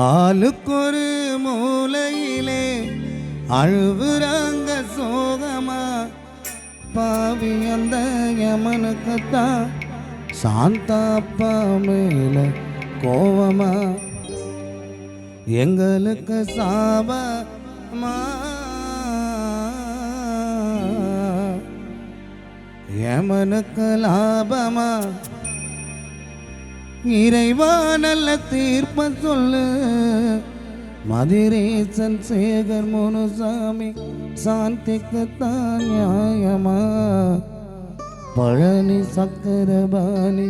ஆளுக்கொரு மூலையிலே அழுவுறாங்க சோகமா. பாவி அந்த யமனுக்குத்தான் சாந்தாப்பா மேல கோவமா. எங்களுக்கு சாபமா யமனுக்கு லாபமா. இறைவா நல்ல தீர்ப்ப சொல்லு. மதுரேசன் சேகர் முனுசாமி சாந்திக்குத்தான் நியாயமா. பழனி சக்கரபாணி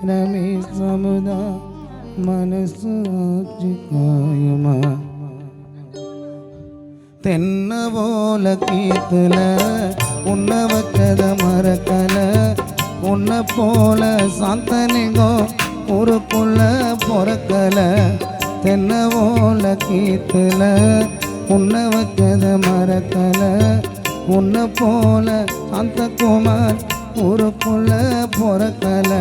ரமேஷ் சமுதா மனசு ஆட்சி காயமா. தென்ன போல கீத்துல உன்னை வச்சத மறக்கல. உன்னை போல சாந்தனிகோ ஊருக்குள்ள பொறக்கல. தென்ன போல கீத்துல உன்னை வச்சத மறக்கல. உன்னை போல சாந்தகுமார் ஊருக்குள்ள பொறக்கல.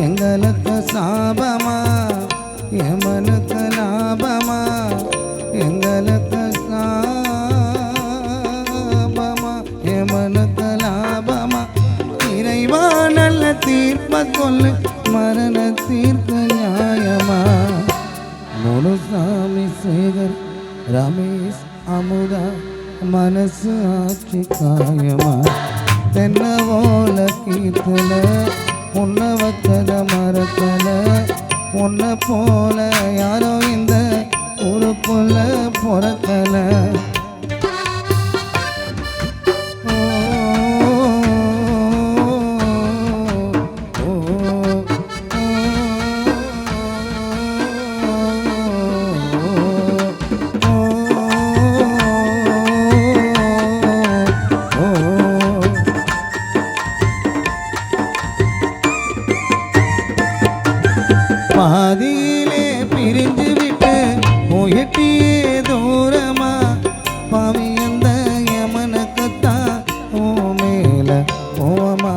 எங்களுக்கு சாபமா யமனுக்கு லாபமா. எங்களுக்கு சாபமா யமனுக்கு லாபமா. இறைவா நல்ல தீர்ப்ப சொல்லு. மரண தீர்ப்பு நியாயமா. முனுசாமி சேகர் ரமேஷ் அமுதா மனசு ஆட்சி காயமா. தென்ன போல கீத்துல உன்னை வச்சத மறக்கல. உன்னை போல யாரோ இந்த ஊருக்குள்ள பொறக்கல. பாதியிலே பிரிஞ்சு விட்டு போயிட்டியே தூரமா. பாவி அந்த யமனுக்குத்தான் ஓ மேல போவமா.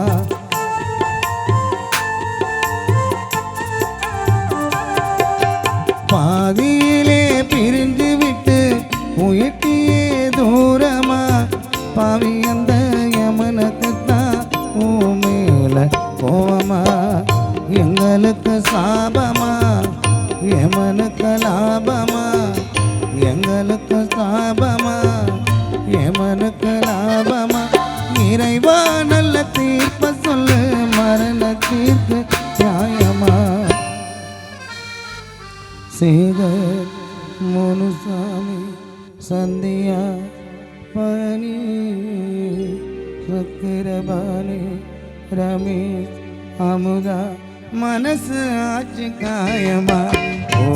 பாதியிலே பிரிஞ்சு விட்டு போயிட்டியே தூரமா. பாவி அந்த யமனுக்குத்தான் ஓ மேல போவமா. எங்களுக்கு சாபமா யமனுக்கு லாபமா. எங்களுக்கு சாபமா யமனுக்கு லாபமா. இறைவா நல்ல தீர்ப்ப சொல்லு. மரண தீர்ப்பு நியாயமா. சேகர் முனுசாமி சந்தியா பழனி சக்கரபாணி ரமேஷ் அமுதா மனசு ஆச்சு காயமா. ஓ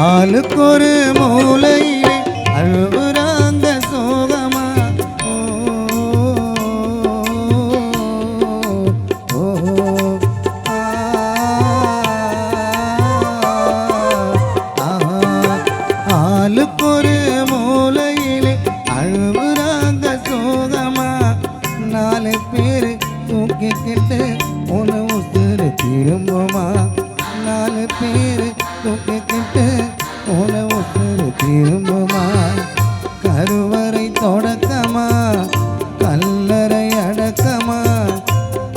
ஆளுக்கொரு மூலையிலே அழுவுறாங்க சோகமா. ஆளுக்கொரு மூலையிலே அழுவுறாங்க சோகமா. 4 பேரு தூக்கிக்கிட்டு உன உசுறு திரும்புமா. 4 பேரு தூக்கிக்கிட்டு உன உசுறு திரும்புமா. கருவறை தொடக்கமா கல்லறை அடக்கமா.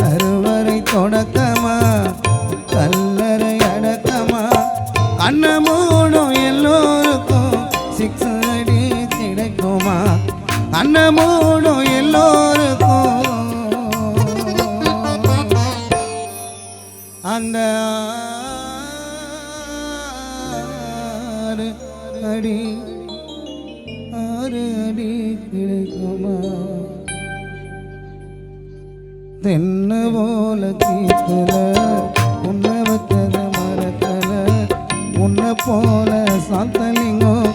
கருவறை தொடக்கமா கல்லறை அடக்கமா. கண்ண மூடும் எல்லோருக்கும் 6 அடி கிடைக்குமா. கண்ண மூடும் எல்லோருக்கும் அந்த 6 அடி கிடைக்குமா. தென்ன போல கீத்துல உன்னை வச்சத மறக்கல. போல சாந்தலிங்கம்